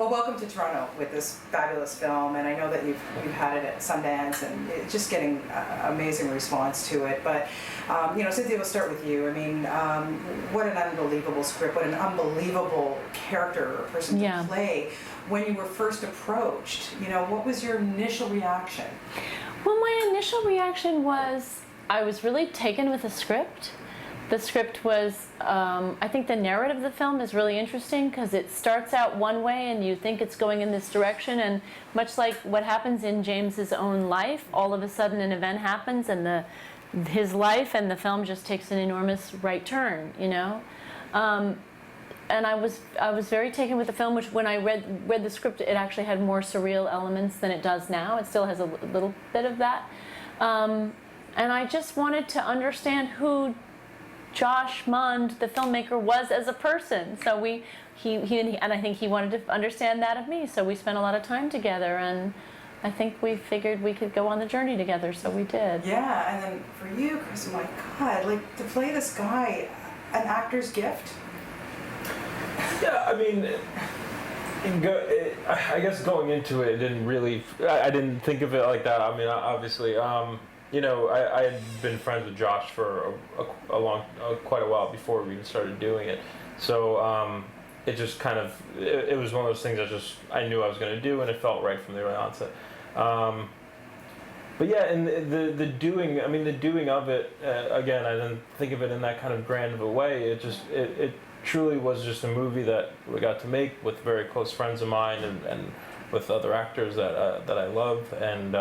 Well, welcome to Toronto with this fabulous film, and I know that you've had it at Sundance, and it's just getting amazing response to it. But Cynthia, we'll start with you. I mean, what an unbelievable script, what an unbelievable character or person to play. When you were first approached, what was your initial reaction? Well, my initial reaction was I was really taken with the script. The script was, I think the narrative of the film is really interesting because it starts out one way and you think it's going in this direction, and much like what happens in James's own life, all of a sudden an event happens and his life and the film just takes an enormous right turn, And I was very taken with the film, which when I read the script, it actually had more surreal elements than it does now. It still has a little bit of that. And I just wanted to understand who Josh Mund, the filmmaker, was as a person. So and I think he wanted to understand that of me. So we spent a lot of time together, and I think we figured we could go on the journey together. So we did. Yeah, and then for you, Chris, my God, to play this guy, an actor's gift. Yeah, I mean, I guess going into it, I didn't think of it like that. I mean, obviously, I had been friends with Josh for quite a while before we even started doing it. So it just kind of, it was one of those things I knew I was going to do, and it felt right from the very onset. But yeah, and the doing of it, again, I didn't think of it in that kind of grand of a way. It truly was just a movie that we got to make with very close friends of mine and with other actors that I love, and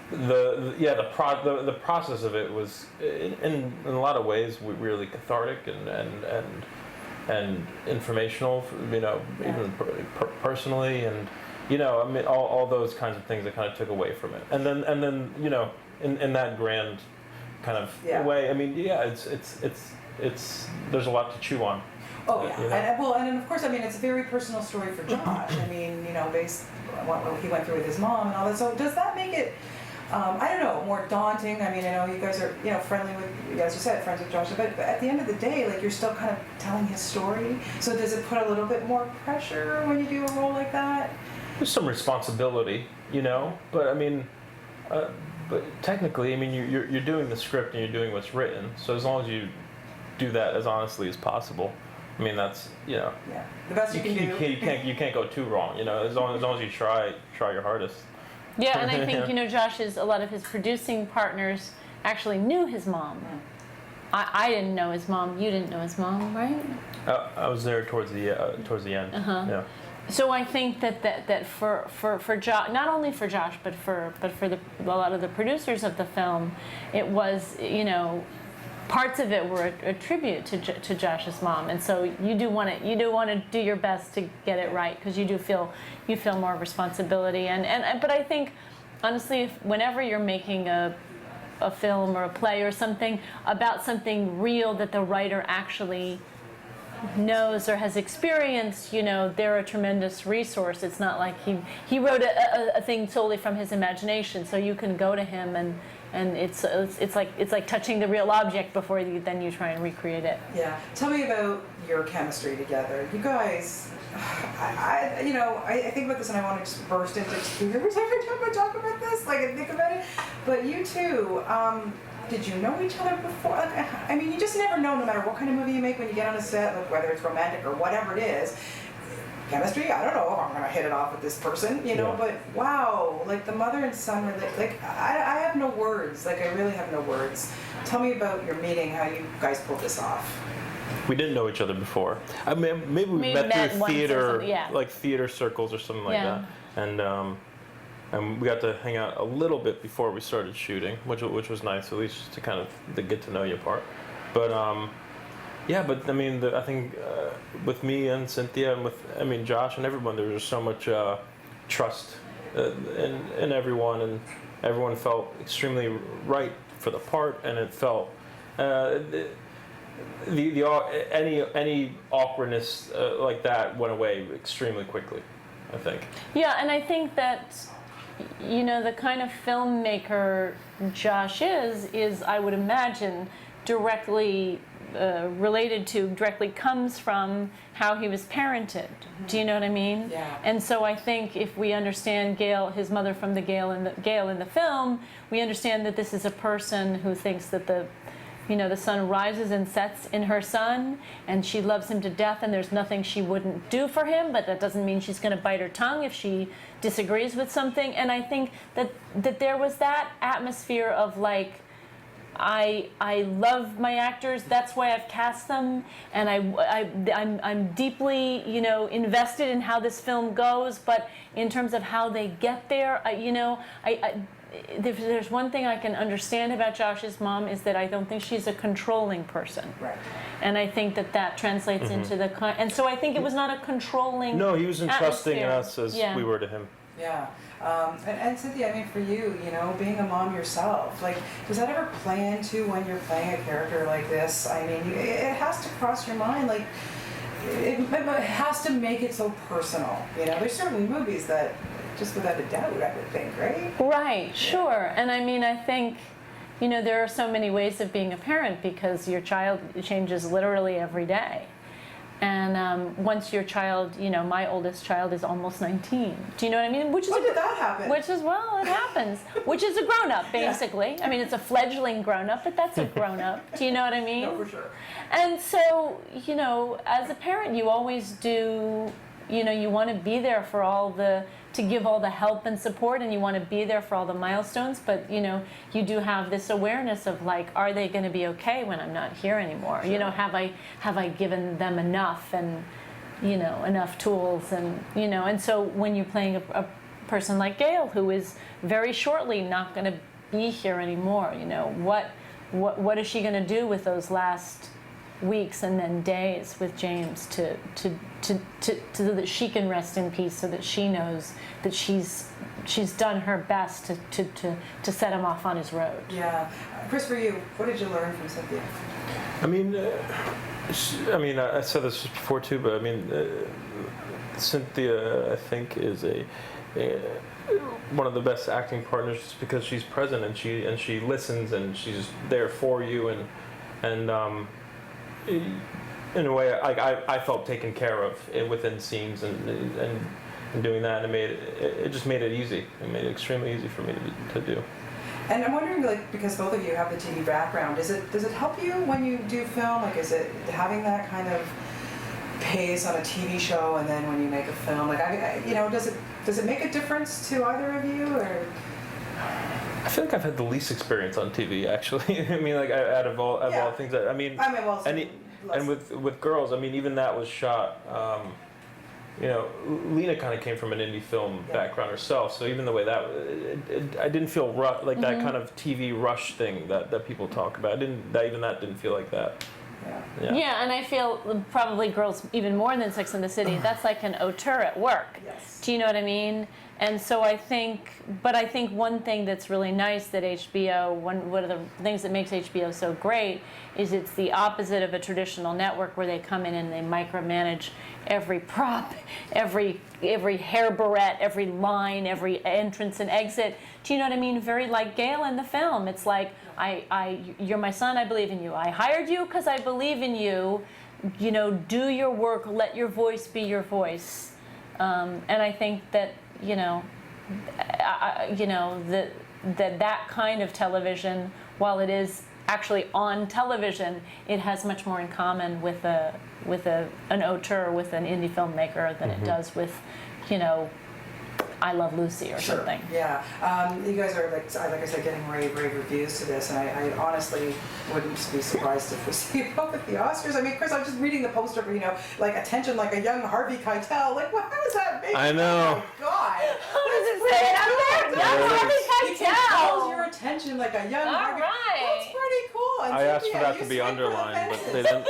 the process of it was in a lot of ways really cathartic and informational, even personally, and all those kinds of things that kind of took away from it, and then in that grand kind of way, I mean, it's there's a lot to chew on. Oh yeah, and then of course, I mean, it's a very personal story for Josh. I mean, based on what he went through with his mom and all that. So does that make it, I don't know, more daunting? I mean, I know you guys are, friendly with, as you said, friends with Josh, but at the end of the day, you're still kind of telling his story. So does it put a little bit more pressure when you do a role like that? There's some responsibility, but I mean, but technically, I mean, you're doing the script and you're doing what's written. So as long as you do that as honestly as possible, I mean, that's the best you can do. You can't go too wrong, as long as you try your hardest. Yeah, and I think a lot of his producing partners actually knew his mom. I didn't know his mom. You didn't know his mom, right? I was there towards the end. Yeah. So I think that for Josh, not only for Josh, but for a lot of the producers of the film, it was parts of it were a tribute to Josh's mom, and so you do want to do your best to get it right, because you feel more responsibility, but I think honestly, whenever you're making a film or a play or something about something real that the writer actually knows or has experienced, they're a tremendous resource. It's not like he wrote a thing solely from his imagination, so you can go to him and it's like touching the real object before you try and recreate it. Yeah. Tell me about your chemistry together. You guys, I think about this and I want to just burst into tears every time I talk about this, I think about it. But you two, did you know each other before? I mean, you just never know, no matter what kind of movie you make when you get on a set, whether it's romantic or whatever it is. Chemistry, I don't know if I'm going to hit it off with this person, but wow, the mother and son, I have no words. I really have no words. Tell me about your meeting, how you guys pulled this off. We didn't know each other before. I mean, maybe we met through theater, theater circles or something like that. And we got to hang out a little bit before we started shooting, which was nice, at least to kind of the get to know you part. But but I mean, I think with me and Cynthia and Josh and everyone, there was just so much trust in everyone, and everyone felt extremely right for the part, and it felt any awkwardness like that went away extremely quickly, I think. Yeah, and I think that the kind of filmmaker Josh is I would imagine directly related to, directly comes from how he was parented. Do you know what I mean? Yeah. And so I think if we understand Gail, his mother from the Gail in the film, we understand that this is a person who thinks that the sun rises and sets in her son, and she loves him to death, and there's nothing she wouldn't do for him, but that doesn't mean she's going to bite her tongue if she disagrees with something. And I think that there was that atmosphere of like, I love my actors. That's why I've cast them, and I'm deeply invested in how this film goes. But in terms of how they get there, there's one thing I can understand about Josh's mom is that I don't think she's a controlling person. Right. And I think that translates into and so I think it was not a controlling. No, he was entrusting atmosphere. us as we were to him. Yeah. And Cynthia, I mean, for you, being a mom yourself, like, does that ever play into when you're playing a character like this? I mean, it has to cross your mind, like, it has to make it so personal. There's certain movies that, just without a doubt, I would think, right? Right, sure. And I mean, I think, there are so many ways of being a parent because your child changes literally every day. And once your child, my oldest child is almost 19. Do you know what I mean? When did that happen? Which is, well, it happens. Which is a grown-up, basically. Yeah. I mean, it's a fledgling grown-up, but that's a grown-up. Do you know what I mean? No, for sure. And so, as a parent, you always do, you want to be there for to give all the help and support, and you want to be there for all the milestones, but you do have this awareness of like, are they going to be okay when I'm not here anymore? Sure. Have I given them enough and enough tools and so when you're playing a person like Gail, who is very shortly not going to be here anymore, what is she going to do with those last weeks and then days with James so that she can rest in peace, so that she knows that she's done her best to set him off on his road. Yeah. Chris, for you, what did you learn from Cynthia? I said this before too, but Cynthia, I think, is one of the best acting partners just because she's present and she listens and she's there for you and in a way, I felt taken care of within scenes and doing that, and it just made it easy. It made it extremely easy for me to do. And I'm wondering, like, because both of you have the TV background, does it help you when you do film? Like, is it having that kind of pace on a TV show, and then when you make a film, like, does it make a difference to either of you, or? I feel like I've had the least experience on TV, actually. Out of all things, and with girls, even that was shot. Lena kind of came from an indie film background herself, so even the way that I didn't feel like that kind of TV rush thing that people talk about. That didn't feel like that. Yeah, and I feel probably girls even more than Sex and the City. That's like an auteur at work. Yes. Do you know what I mean? And so I think one thing that's really nice that HBO, one of the things that makes HBO so great is it's the opposite of a traditional network where they come in and they micromanage every prop, every hair barrette, every line, every entrance and exit. Do you know what I mean? Very like Gail in the film. It's like, you're my son, I believe in you. I hired you because I believe in you. Do your work, let your voice be your voice. And I think that, that kind of television, while it is actually on television, it has much more in common with an auteur, with an indie filmmaker than it does with, I Love Lucy or something. Yeah. You guys are, like I said, getting rave reviews to this, and I honestly wouldn't be surprised if we see it up at the Oscars. Chris, I'm just reading the poster for, like, attention like a young Harvey Keitel. Like, how does that make I know. Oh, my God. How does it say it up there? Young Harvey He calls Keitel. your attention like a young All Harvey. right. That's pretty cool. And I asked for Cynthia, that to be underlined, but they didn't.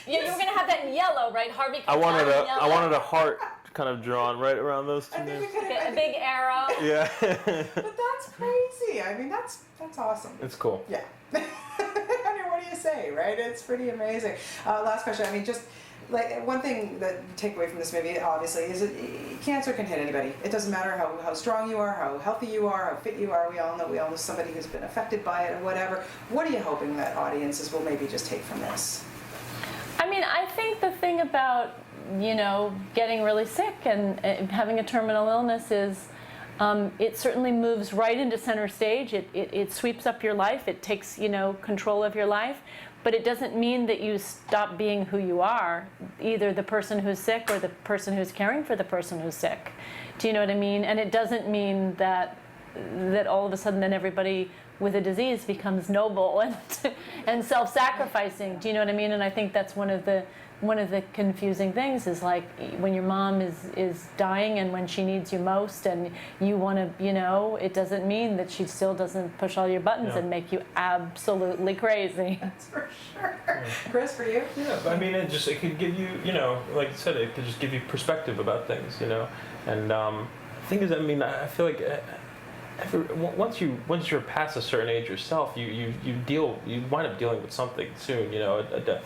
Yeah, you were gonna have that in yellow, right? Harvey Keitel. I wanted a heart kind of drawn right around those two I think names. we could A big arrow. Yeah. But that's crazy. That's awesome. It's cool. Yeah. What do you say, right? It's pretty amazing. Last question. Just like one thing that you take away from this movie, obviously, is that cancer can hit anybody. It doesn't matter how strong you are, how healthy you are, how fit you are. We all know somebody who's been affected by it or whatever. What are you hoping that audiences will maybe just take from this? I mean, I think the thing about, getting really sick and having a terminal illness is it certainly moves right into center stage. It sweeps up your life. It takes, control of your life. But it doesn't mean that you stop being who you are, either the person who's sick or the person who's caring for the person who's sick. Do you know what I mean? And it doesn't mean that all of a sudden then everybody with a disease becomes noble and self-sacrificing. Do you know what I mean? And I think that's one of the confusing things is like when your mom is dying and when she needs you most and you want to, it doesn't mean that she still doesn't push all your buttons and make you absolutely crazy. That's for sure. Chris, for you? Yeah, I mean, it could give you, like you said, it could just give you perspective about things, And the thing is, I mean, I feel like once you're past a certain age yourself, you wind up dealing with something soon, a death,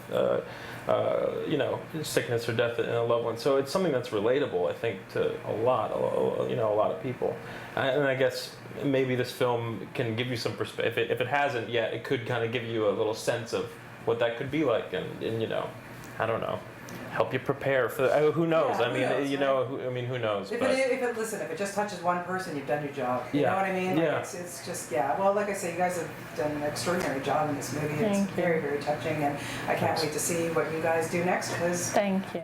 sickness or death in a loved one. So it's something that's relatable, I think, to a lot of people. And I guess maybe this film can give you some perspective. If it hasn't yet, it could kind of give you a little sense of what that could be like, and I don't know. Help you prepare for. Who knows? Yeah, I mean, who knows, who knows? If it just touches one person, you've done your job. You know what I mean? Like, Yeah. It's just Well, like I say, you guys have done an extraordinary job in this movie. It's very, very touching, and I can't wait to see what you guys do next. Thank you.